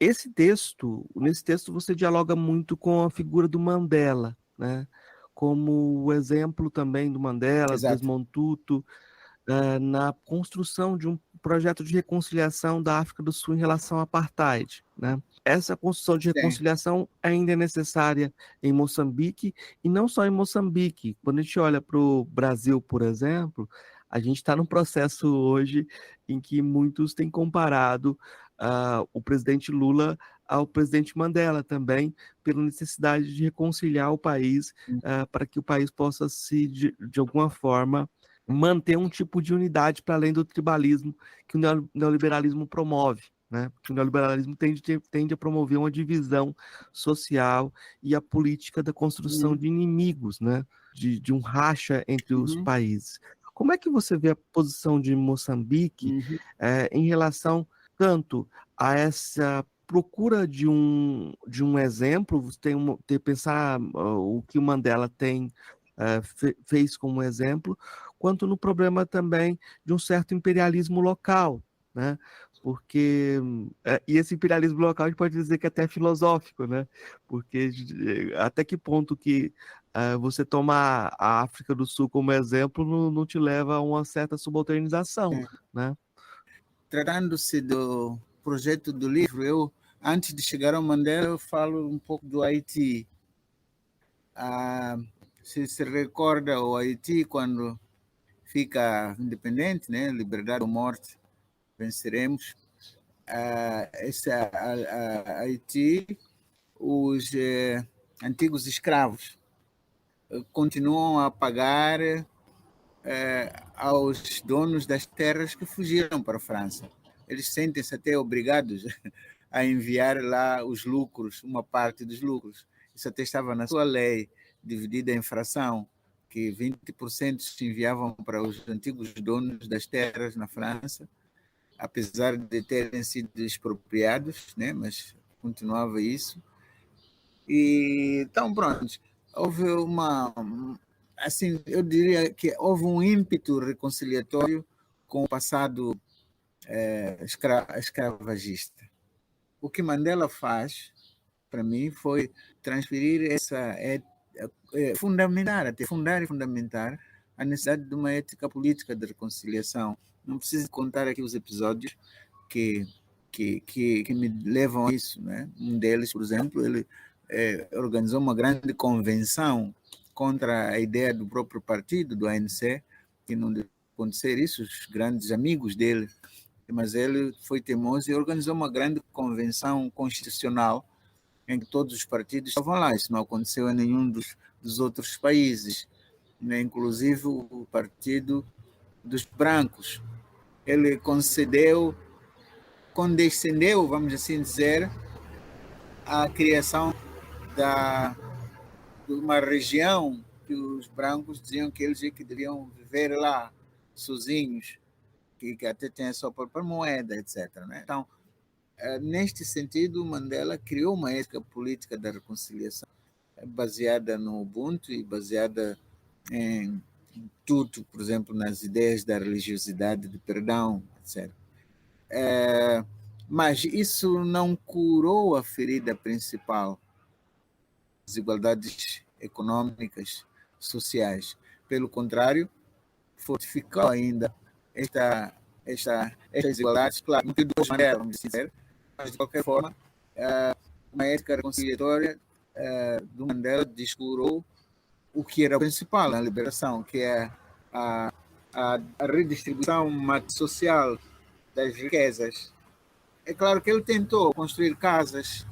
Nesse texto você dialoga muito com a figura do Mandela, né? Como o exemplo também do Mandela, do Exato. Desmond Tutu, na construção de um projeto de reconciliação da África do Sul em relação ao apartheid, né? Essa construção de Sim. reconciliação ainda é necessária em Moçambique, e não só em Moçambique. Quando a gente olha para o Brasil, por exemplo, a gente está num processo hoje em que muitos têm comparado o presidente Lula ao presidente Mandela também, pela necessidade de reconciliar o país, para que o país possa de alguma forma, manter um tipo de unidade para além do tribalismo que o neoliberalismo promove, né? Porque o neoliberalismo tende a promover uma divisão social e a política da construção de inimigos, né? De um racha entre os Uhum. países. Como é que você vê a posição de Moçambique Uhum. em relação tanto a essa procura de um exemplo, você tem pensar o que o Mandela fez como exemplo, quanto no problema também de um certo imperialismo local, né? Porque e esse imperialismo local a gente pode dizer que é até filosófico, né? Porque até que ponto que você tomar a África do Sul como exemplo não te leva a uma certa subalternização, né? Tratando-se do projeto do livro, antes de chegar ao Mandela, eu falo um pouco do Haiti. Se recorda o Haiti quando fica independente, né? Liberdade ou morte, venceremos. Haiti, os antigos escravos continuam a pagar aos donos das terras que fugiram para a França. Eles sentem-se até obrigados a enviar lá os lucros, uma parte dos lucros. Isso até estava na sua lei, dividida em fração, que 20% se enviavam para os antigos donos das terras na França, apesar de terem sido expropriados, né? Mas continuava isso. E então, pronto, houve assim, eu diria que houve um ímpeto reconciliatório com o passado escravagista. O que Mandela faz, para mim, foi transferir fundar e fundamentar a necessidade de uma ética política de reconciliação. Não preciso contar aqui os episódios que que me levam a isso, né? Um deles, por exemplo, ele organizou uma grande convenção contra a ideia do próprio partido, do ANC, que não deve acontecer isso, os grandes amigos dele, mas ele foi teimoso e organizou uma grande convenção constitucional em que todos os partidos estavam lá. Isso não aconteceu em nenhum dos outros países, né? Inclusive o Partido dos Brancos. Ele condescendeu, vamos assim dizer, a criação de uma região que os brancos diziam que eles que deveriam viver lá, sozinhos, que até tem a sua própria moeda, etc. Né? Então, neste sentido, Mandela criou uma ética política da reconciliação baseada no Ubuntu e baseada em tudo, por exemplo, nas ideias da religiosidade, do perdão, etc. Mas isso não curou a ferida principal, desigualdades econômicas, sociais. Pelo contrário, fortificou ainda estas desigualdades, claro, de duas maneiras, vamos dizer, mas de qualquer forma, uma ética reconciliatória do Mandela descurou o que era o principal na liberação, que é a redistribuição social das riquezas. É claro que ele tentou construir casas,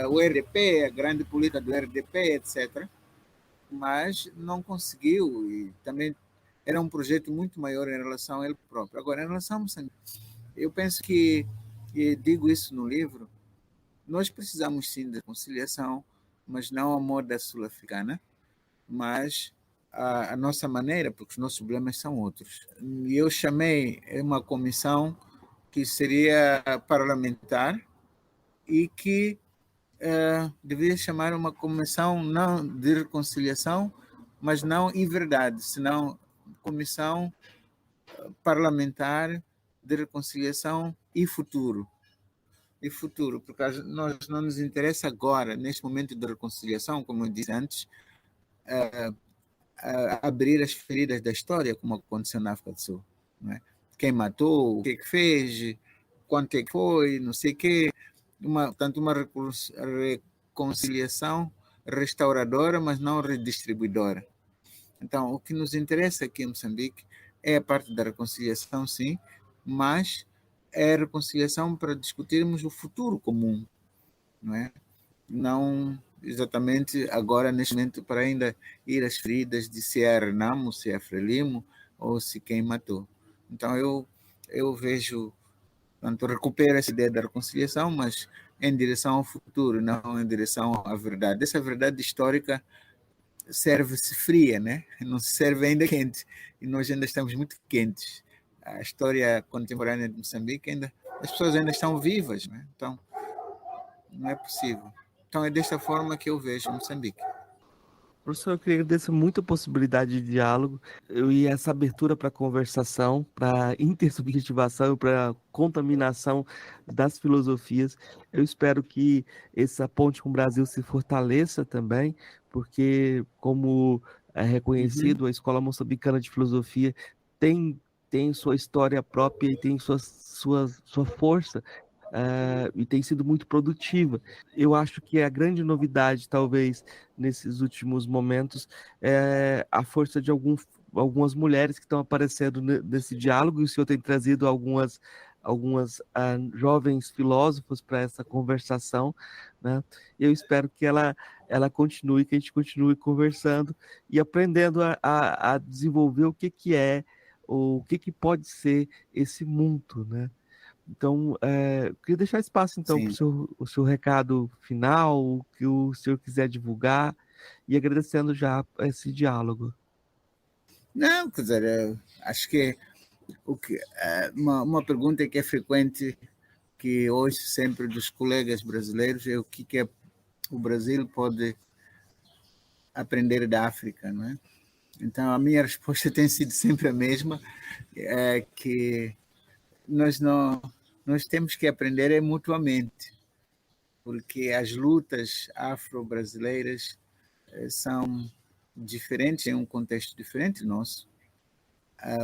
o RDP, a grande política do RDP, etc., mas não conseguiu e também era um projeto muito maior em relação a ele próprio. Agora, em relação a Moçambique, eu penso que, e digo isso no livro, nós precisamos sim de conciliação, mas não a moda sul-africana, mas a nossa maneira, porque os nossos problemas são outros. E eu chamei uma comissão que seria parlamentar e que deveria chamar uma comissão não de reconciliação, mas não em verdade, senão comissão parlamentar de reconciliação e futuro. E futuro, porque nós não nos interessa agora, neste momento de reconciliação, como eu disse antes, abrir as feridas da história, como aconteceu na África do Sul. Não é? Quem matou, o que fez, quanto é que foi, não sei o quê. Portanto, uma reconciliação restauradora, mas não redistribuidora. Então, o que nos interessa aqui em Moçambique é a parte da reconciliação, sim, mas é a reconciliação para discutirmos o futuro comum, não é? Não exatamente agora, neste momento, para ainda ir às feridas de se é Renamo, se é Frelimo ou se quem matou. Então, eu vejo, portanto, recupero essa ideia da reconciliação, mas em direção ao futuro, não em direção à verdade. Essa verdade histórica serve-se fria, né? Não se serve ainda quente. E nós ainda estamos muito quentes. A história contemporânea de Moçambique as pessoas ainda estão vivas, né? Então, não é possível. Então, é desta forma que eu vejo Moçambique. Professor, eu queria agradecer muito a possibilidade de diálogo e essa abertura para conversação, para intersubjetivação, para contaminação das filosofias. Eu espero que essa ponte com o Brasil se fortaleça também, porque, como é reconhecido, a Escola Moçambicana de Filosofia tem sua história própria e tem sua força. E tem sido muito produtiva. Eu acho que a grande novidade, talvez, nesses últimos momentos, é a força de algumas mulheres que estão aparecendo nesse diálogo, e o senhor tem trazido algumas jovens filósofos para essa conversação, né? Eu espero que ela continue, que a gente continue conversando e aprendendo a desenvolver o que pode ser esse mundo, né? Então, eu queria deixar espaço, então, para Sim. o seu recado final, o que o senhor quiser divulgar, e agradecendo já esse diálogo. Não, quer dizer, acho que, uma pergunta que é frequente, que ouço sempre dos colegas brasileiros, é o que o Brasil pode aprender da África, não é? Então, a minha resposta tem sido sempre a mesma, é que nós temos que aprender mutuamente, porque as lutas afro-brasileiras são diferentes, em um contexto diferente nosso.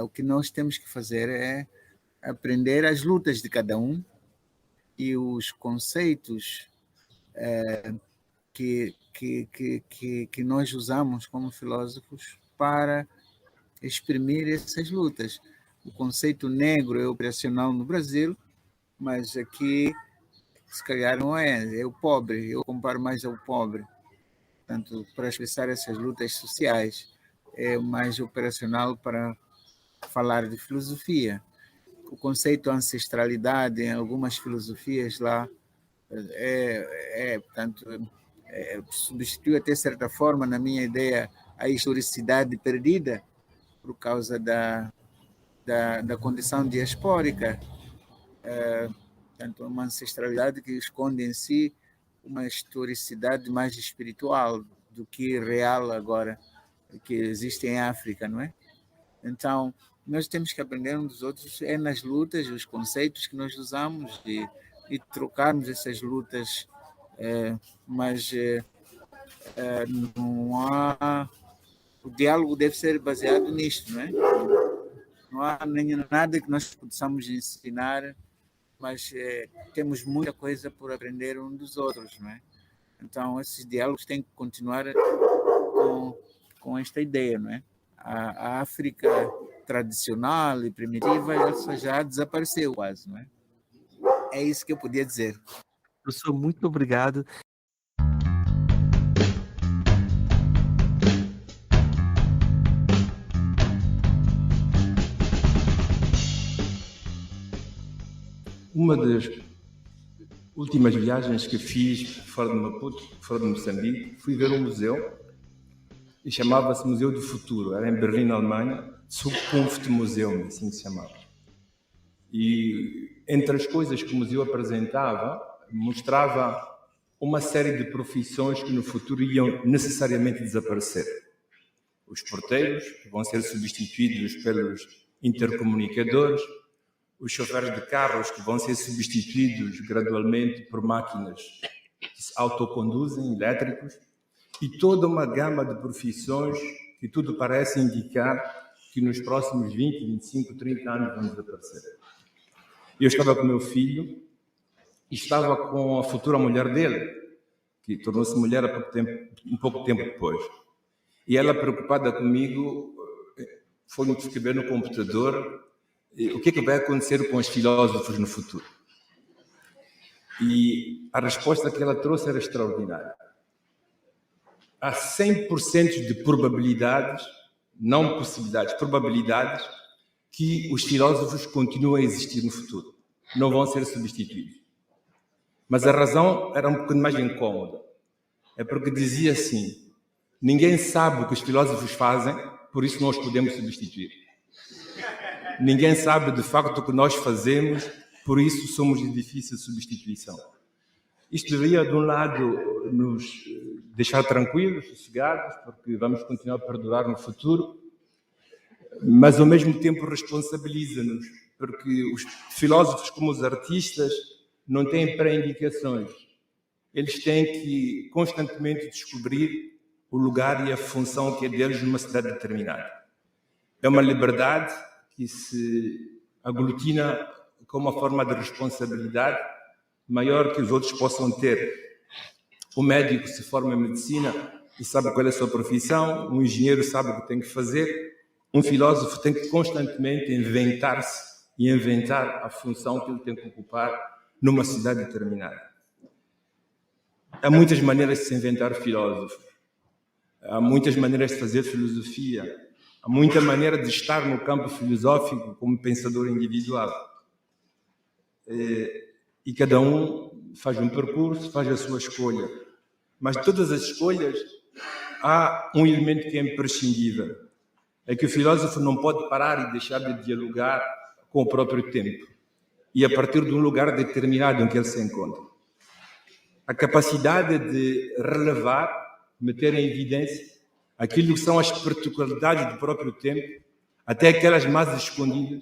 O que nós temos que fazer é aprender as lutas de cada um e os conceitos que nós usamos como filósofos para exprimir essas lutas. O conceito negro é operacional no Brasil, mas aqui, se calhar, não é o pobre. Eu comparo mais ao pobre. Portanto, para expressar essas lutas sociais, é mais operacional para falar de filosofia. O conceito ancestralidade, em algumas filosofias lá, portanto, substitui até certa forma, na minha ideia, a historicidade perdida por causa da condição diaspórica, portanto, uma ancestralidade que esconde em si uma historicidade mais espiritual do que real agora, que existe em África, não é? Então, nós temos que aprender uns dos outros, nas lutas, os conceitos que nós usamos e trocarmos essas lutas, mas não há... O diálogo deve ser baseado nisto, não é? Não há nada que nós possamos ensinar, mas temos muita coisa por aprender uns dos outros, não é? Então, esses diálogos têm que continuar com esta ideia, não é? A África tradicional e primitiva essa já desapareceu quase, não é? É isso que eu podia dizer. Professor, muito obrigado. Uma das últimas viagens que fiz fora de Maputo, fora de Moçambique, fui ver um museu e chamava-se Museu do Futuro. Era em Berlim, na Alemanha, Zukunftsmuseum, assim se chamava. E entre as coisas que o museu apresentava, mostrava uma série de profissões que no futuro iam necessariamente desaparecer. Os porteiros, que vão ser substituídos pelos intercomunicadores, os choferes de carros, que vão ser substituídos gradualmente por máquinas que se autoconduzem, elétricos, e toda uma gama de profissões que tudo parece indicar que nos próximos 20, 25, 30 anos vão desaparecer. Eu estava com o meu filho e estava com a futura mulher dele, que tornou-se mulher há pouco tempo depois. E ela, preocupada comigo, foi-me escrever no computador o que é que vai acontecer com os filósofos no futuro. E a resposta que ela trouxe era extraordinária. Há 100% de probabilidades, não possibilidades, probabilidades, que os filósofos continuem a existir no futuro. Não vão ser substituídos. Mas a razão era um pouquinho mais incômoda. É porque dizia assim: ninguém sabe o que os filósofos fazem, por isso não os podemos substituir. Ninguém sabe de facto o que nós fazemos, por isso somos de difícil substituição. Isto deveria, de um lado, nos deixar tranquilos, sossegados, porque vamos continuar a perdurar no futuro, mas ao mesmo tempo responsabiliza-nos, porque os filósofos, como os artistas, não têm pré-indicações. Eles têm que constantemente descobrir o lugar e a função que é deles numa cidade determinada. É uma liberdade que se aglutina com uma forma de responsabilidade maior que os outros possam ter. O médico se forma em medicina e sabe qual é a sua profissão, um engenheiro sabe o que tem que fazer, um filósofo tem que constantemente inventar-se e inventar a função que ele tem que ocupar numa cidade determinada. Há muitas maneiras de se inventar filósofo, há muitas maneiras de fazer filosofia, há muita maneira de estar no campo filosófico como pensador individual. E cada um faz um percurso, faz a sua escolha. Mas de todas as escolhas, há um elemento que é imprescindível. É que o filósofo não pode parar e deixar de dialogar com o próprio tempo. E a partir de um lugar determinado em que ele se encontra. A capacidade de relevar, meter em evidência aquilo que são as particularidades do próprio tempo, até aquelas mais escondidas,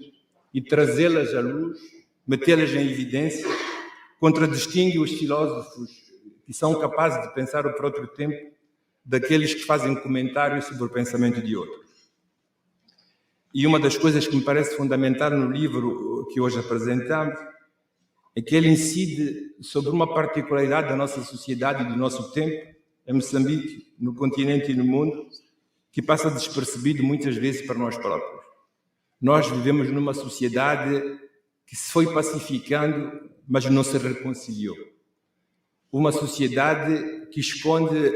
e trazê-las à luz, metê-las em evidência, contradistingue os filósofos que são capazes de pensar o próprio tempo daqueles que fazem comentários sobre o pensamento de outros. E uma das coisas que me parece fundamental no livro que hoje apresentamos é que ele incide sobre uma particularidade da nossa sociedade e do nosso tempo, em Moçambique, no continente e no mundo, que passa despercebido muitas vezes para nós próprios. Nós vivemos numa sociedade que se foi pacificando, mas não se reconciliou. Uma sociedade que esconde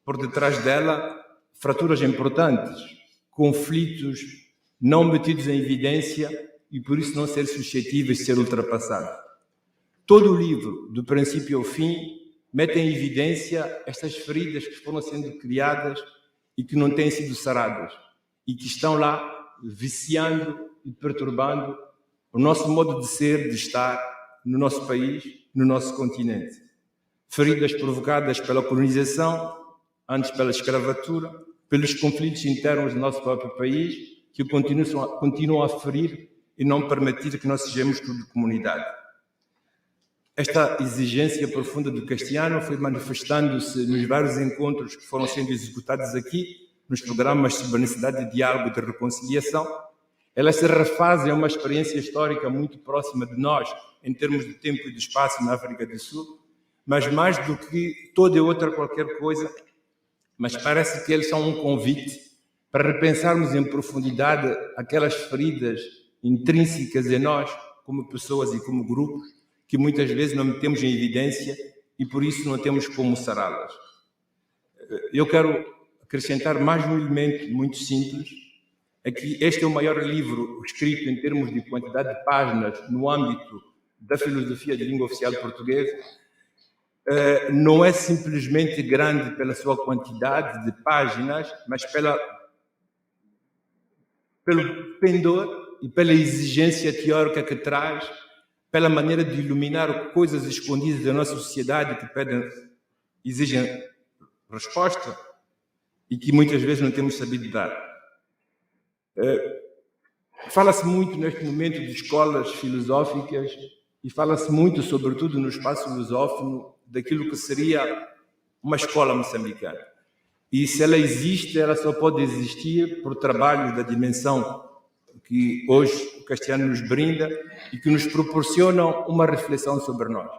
por detrás dela fraturas importantes, conflitos não metidos em evidência e por isso não ser suscetíveis de ser ultrapassados. Todo o livro, do princípio ao fim, mete em evidência estas feridas que foram sendo criadas e que não têm sido saradas e que estão lá viciando e perturbando o nosso modo de ser, de estar no nosso país, no nosso continente. Feridas provocadas pela colonização, antes pela escravatura, pelos conflitos internos do nosso próprio país, que continuam a ferir e não permitir que nós sejamos tudo comunidade. Esta exigência profunda do Castiano foi manifestando-se nos vários encontros que foram sendo executados aqui, nos programas sobre a necessidade de diálogo e de reconciliação. Elas se refazem a uma experiência histórica muito próxima de nós, em termos de tempo e de espaço na África do Sul, mas mais do que toda e outra qualquer coisa, mas parece que eles são um convite para repensarmos em profundidade aquelas feridas intrínsecas em nós, como pessoas e como grupos, que muitas vezes não metemos em evidência e por isso não temos como sará-las. Eu quero acrescentar mais um elemento muito simples, é que este é o maior livro escrito em termos de quantidade de páginas no âmbito da filosofia de língua oficial portuguesa. Não é simplesmente grande pela sua quantidade de páginas, mas pelo pendor e pela exigência teórica que traz, pela maneira de iluminar coisas escondidas da nossa sociedade que exigem resposta e que muitas vezes não temos sabido dar. Fala-se muito neste momento de escolas filosóficas e fala-se muito, sobretudo no espaço lusófono, daquilo que seria uma escola moçambicana. E se ela existe, ela só pode existir por trabalho da dimensão que hoje o Castiano nos brinda e que nos proporcionam uma reflexão sobre nós.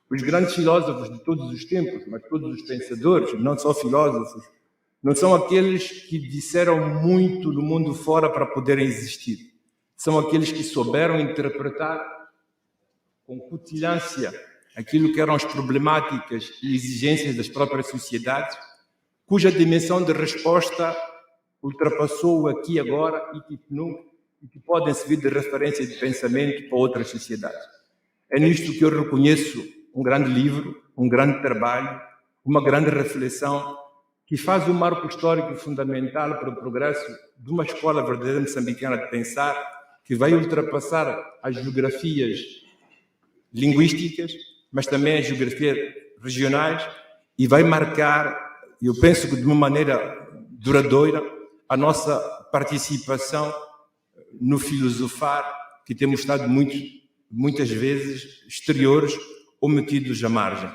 Os grandes filósofos de todos os tempos, mas todos os pensadores, não só filósofos, não são aqueles que disseram muito do mundo fora para poderem existir. São aqueles que souberam interpretar com cutilância aquilo que eram as problemáticas e exigências das próprias sociedades, cuja dimensão de resposta ultrapassou o aqui e agora e que podem servir de referência de pensamento para outras sociedades. É nisto que eu reconheço um grande livro, um grande trabalho, uma grande reflexão que faz um marco histórico fundamental para o progresso de uma escola verdadeira moçambicana de pensar, que vai ultrapassar as geografias linguísticas, mas também as geografias regionais, e vai marcar, eu penso que de uma maneira duradoura, a nossa participação no filosofar, que temos estado muitas vezes exteriores ou metidos à margem.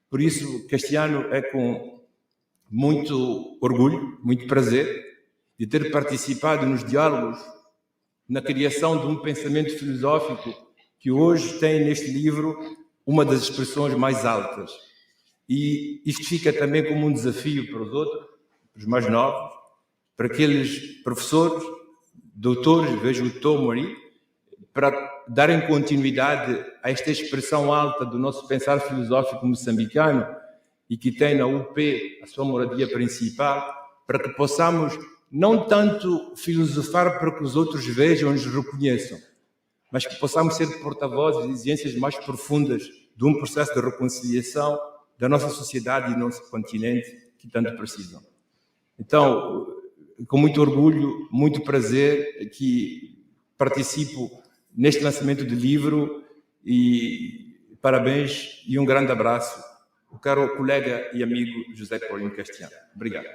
Por isso, Castiano é com muito orgulho, muito prazer, de ter participado nos diálogos, na criação de um pensamento filosófico que hoje tem neste livro uma das expressões mais altas. E isto fica também como um desafio para os outros, para os mais novos, para aqueles professores, doutores, vejo o Tomo aí, para darem continuidade a esta expressão alta do nosso pensar filosófico moçambicano e que tem na UP a sua moradia principal, para que possamos não tanto filosofar para que os outros vejam e nos reconheçam, mas que possamos ser porta-vozes de exigências mais profundas de um processo de reconciliação da nossa sociedade e do nosso continente que tanto precisam. Então, com muito orgulho, muito prazer que participo neste lançamento do livro e parabéns e um grande abraço ao caro colega e amigo José Paulino Castiano. Obrigado.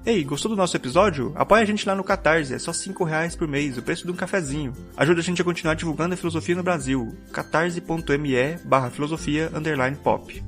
Ei, gostou do nosso episódio? Apoia a gente lá no Catarse, é só R$5 por mês, o preço de um cafezinho. Ajuda a gente a continuar divulgando a filosofia no Brasil. catarse.me/filosofia_pop